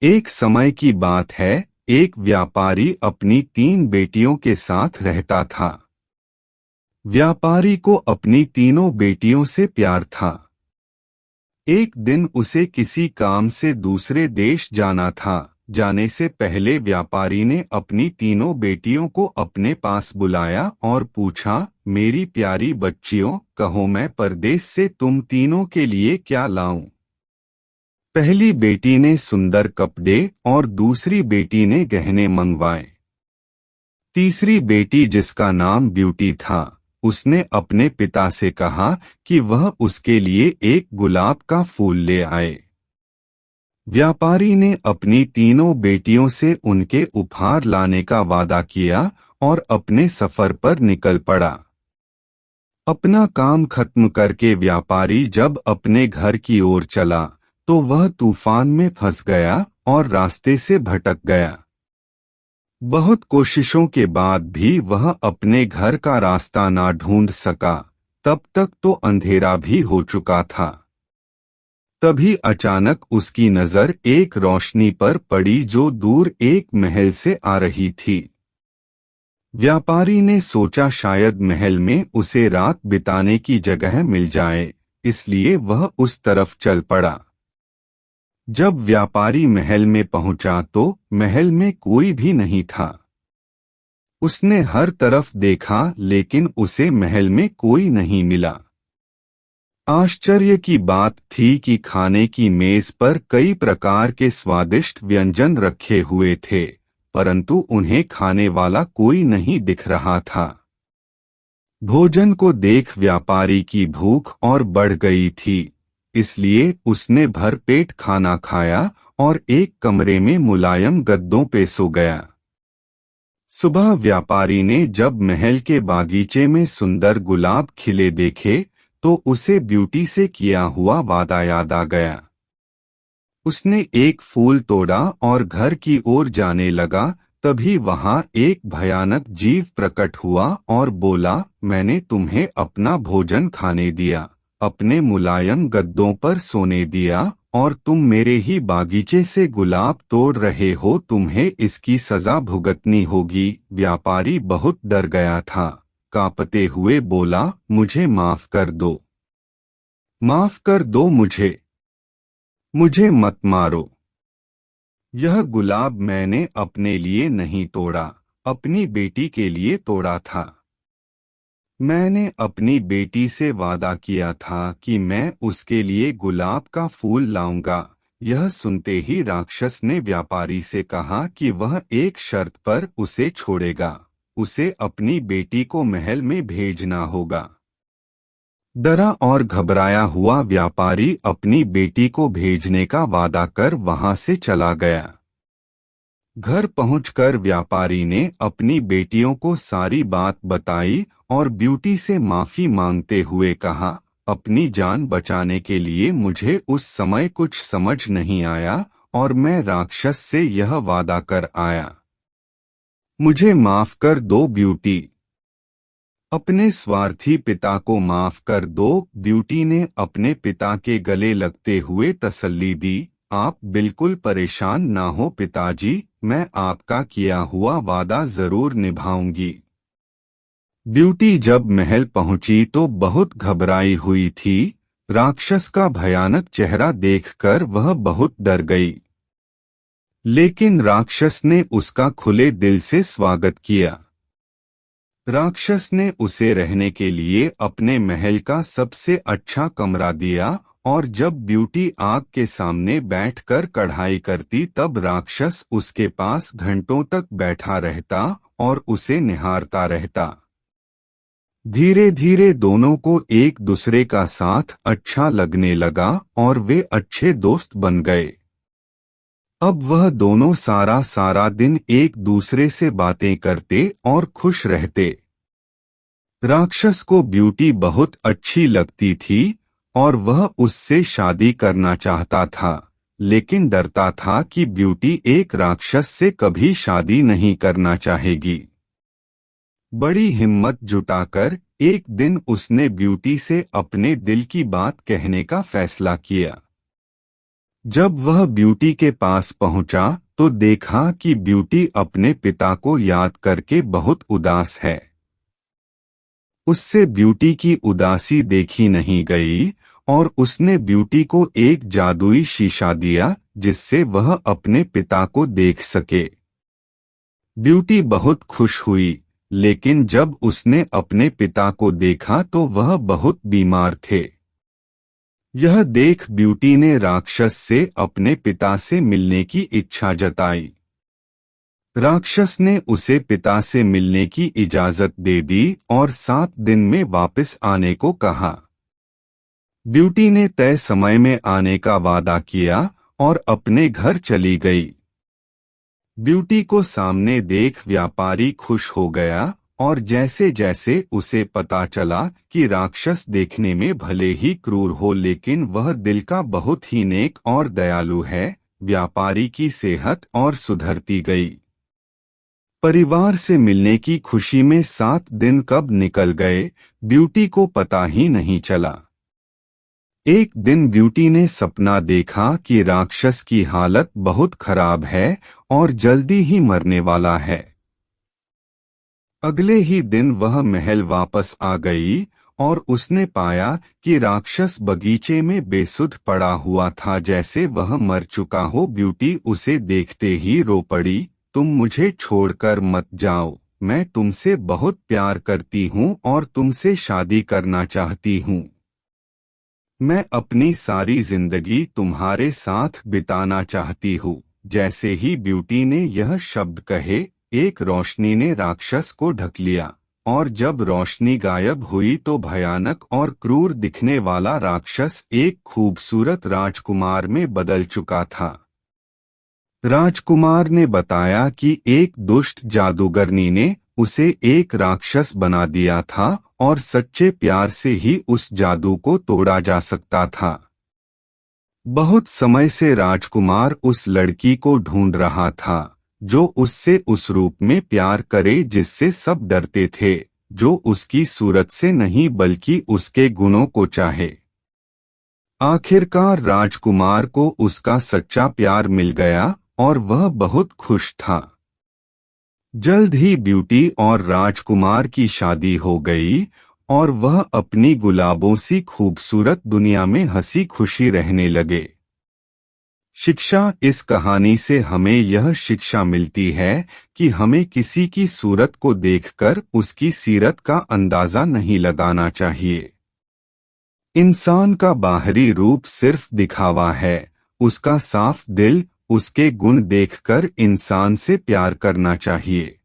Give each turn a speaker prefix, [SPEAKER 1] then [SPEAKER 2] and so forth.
[SPEAKER 1] एक समय की बात है, एक व्यापारी अपनी 3 बेटियों के साथ रहता था। व्यापारी को अपनी तीनों बेटियों से प्यार था। एक दिन उसे किसी काम से दूसरे देश जाना था। जाने से पहले व्यापारी ने अपनी तीनों बेटियों को अपने पास बुलाया और पूछा, मेरी प्यारी बच्चियों, कहो मैं परदेश से तुम तीनों के लिए क्या लाऊं? पहली बेटी ने सुंदर कपड़े और दूसरी बेटी ने गहने मंगवाए। तीसरी बेटी, जिसका नाम ब्यूटी था, उसने अपने पिता से कहा कि वह उसके लिए एक गुलाब का फूल ले आए। व्यापारी ने अपनी तीनों बेटियों से उनके उपहार लाने का वादा किया और अपने सफर पर निकल पड़ा। अपना काम खत्म करके व्यापारी जब अपने घर की ओर चला तो वह तूफान में फंस गया और रास्ते से भटक गया। बहुत कोशिशों के बाद भी वह अपने घर का रास्ता ना ढूंढ सका। तब तक तो अंधेरा भी हो चुका था। तभी अचानक उसकी नजर एक रोशनी पर पड़ी जो दूर एक महल से आ रही थी। व्यापारी ने सोचा शायद महल में उसे रात बिताने की जगह मिल जाए, इसलिए वह उस तरफ चल पड़ा। जब व्यापारी महल में पहुंचा तो महल में कोई भी नहीं था। उसने हर तरफ देखा लेकिन उसे महल में कोई नहीं मिला। आश्चर्य की बात थी कि खाने की मेज पर कई प्रकार के स्वादिष्ट व्यंजन रखे हुए थे, परंतु उन्हें खाने वाला कोई नहीं दिख रहा था। भोजन को देख व्यापारी की भूख और बढ़ गई थी, इसलिए उसने भरपेट खाना खाया और एक कमरे में मुलायम गद्दों पे सो गया। सुबह व्यापारी ने जब महल के बागीचे में सुंदर गुलाब खिले देखे तो उसे ब्यूटी से किया हुआ वादा याद आ गया। उसने एक फूल तोड़ा और घर की ओर जाने लगा। तभी वहां एक भयानक जीव प्रकट हुआ और बोला, मैंने तुम्हें अपना भोजन खाने दिया, अपने मुलायम गद्दों पर सोने दिया और तुम मेरे ही बागीचे से गुलाब तोड़ रहे हो, तुम्हें इसकी सजा भुगतनी होगी। व्यापारी बहुत डर गया था। कांपते हुए बोला, मुझे माफ कर दो, माफ कर दो मुझे मत मारो। यह गुलाब मैंने अपने लिए नहीं तोड़ा, अपनी बेटी के लिए तोड़ा था। मैंने अपनी बेटी से वादा किया था कि मैं उसके लिए गुलाब का फूल लाऊंगा। यह सुनते ही राक्षस ने व्यापारी से कहा कि वह एक शर्त पर उसे छोड़ेगा, उसे अपनी बेटी को महल में भेजना होगा। डरा और घबराया हुआ व्यापारी अपनी बेटी को भेजने का वादा कर वहां से चला गया। घर पहुंचकर व्यापारी ने अपनी बेटियों को सारी बात बताई और ब्यूटी से माफी मांगते हुए कहा, अपनी जान बचाने के लिए मुझे उस समय कुछ समझ नहीं आया और मैं राक्षस से यह वादा कर आया। मुझे माफ कर दो ब्यूटी, अपने स्वार्थी पिता को माफ कर दो। ब्यूटी ने अपने पिता के गले लगते हुए तसल्ली दी, आप बिल्कुल परेशान ना हो पिताजी, मैं आपका किया हुआ वादा जरूर निभाऊंगी। ब्यूटी जब महल पहुंची तो बहुत घबराई हुई थी। राक्षस का भयानक चेहरा देखकर वह बहुत डर गई, लेकिन राक्षस ने उसका खुले दिल से स्वागत किया। राक्षस ने उसे रहने के लिए अपने महल का सबसे अच्छा कमरा दिया और जब ब्यूटी आग के सामने बैठकर कढ़ाई करती तब राक्षस उसके पास घंटों तक बैठा रहता और उसे निहारता रहता। धीरे धीरे दोनों को एक दूसरे का साथ अच्छा लगने लगा और वे अच्छे दोस्त बन गए। अब वह दोनों सारा दिन एक दूसरे से बातें करते और खुश रहते। राक्षस को ब्यूटी बहुत अच्छी लगती थी और वह उससे शादी करना चाहता था, लेकिन डरता था कि ब्यूटी एक राक्षस से कभी शादी नहीं करना चाहेगी। बड़ी हिम्मत जुटाकर एक दिन उसने ब्यूटी से अपने दिल की बात कहने का फैसला किया। जब वह ब्यूटी के पास पहुंचा तो देखा कि ब्यूटी अपने पिता को याद करके बहुत उदास है। उससे ब्यूटी की उदासी देखी नहीं गई और उसने ब्यूटी को एक जादुई शीशा दिया जिससे वह अपने पिता को देख सके। ब्यूटी बहुत खुश हुई, लेकिन जब उसने अपने पिता को देखा तो वह बहुत बीमार थे। यह देख ब्यूटी ने राक्षस से अपने पिता से मिलने की इच्छा जताई। राक्षस ने उसे पिता से मिलने की इजाजत दे दी और 7 दिन में वापस आने को कहा। ब्यूटी ने तय समय में आने का वादा किया और अपने घर चली गई। ब्यूटी को सामने देख व्यापारी खुश हो गया और जैसे जैसे उसे पता चला कि राक्षस देखने में भले ही क्रूर हो लेकिन वह दिल का बहुत ही नेक और दयालु है, व्यापारी की सेहत और सुधरती गई। परिवार से मिलने की खुशी में 7 दिन कब निकल गए, ब्यूटी को पता ही नहीं चला। एक दिन ब्यूटी ने सपना देखा कि राक्षस की हालत बहुत खराब है और जल्दी ही मरने वाला है। अगले ही दिन वह महल वापस आ गई और उसने पाया कि राक्षस बगीचे में बेसुध पड़ा हुआ था, जैसे वह मर चुका हो। ब्यूटी उसे देखते ही रो पड़ी, तुम मुझे छोड़कर मत जाओ, मैं तुमसे बहुत प्यार करती हूँ और तुमसे शादी करना चाहती हूँ। मैं अपनी सारी जिंदगी तुम्हारे साथ बिताना चाहती हूँ। जैसे ही ब्यूटी ने यह शब्द कहे, एक रोशनी ने राक्षस को ढक लिया और जब रोशनी गायब हुई तो भयानक और क्रूर दिखने वाला राक्षस एक खूबसूरत राजकुमार में बदल चुका था। राजकुमार ने बताया कि एक दुष्ट जादूगरनी ने उसे एक राक्षस बना दिया था और सच्चे प्यार से ही उस जादू को तोड़ा जा सकता था। बहुत समय से राजकुमार उस लड़की को ढूंढ रहा था जो उससे उस रूप में प्यार करे जिससे सब डरते थे, जो उसकी सूरत से नहीं बल्कि उसके गुणों को चाहे। आखिरकार राजकुमार को उसका सच्चा प्यार मिल गया और वह बहुत खुश था। जल्द ही ब्यूटी और राजकुमार की शादी हो गई और वह अपनी गुलाबों सी खूबसूरत दुनिया में हंसी खुशी रहने लगे। शिक्षा: इस कहानी से हमें यह शिक्षा मिलती है कि हमें किसी की सूरत को देखकर उसकी सीरत का अंदाजा नहीं लगाना चाहिए। इंसान का बाहरी रूप सिर्फ दिखावा है, उसका साफ दिल, उसके गुण देखकर इंसान से प्यार करना चाहिए।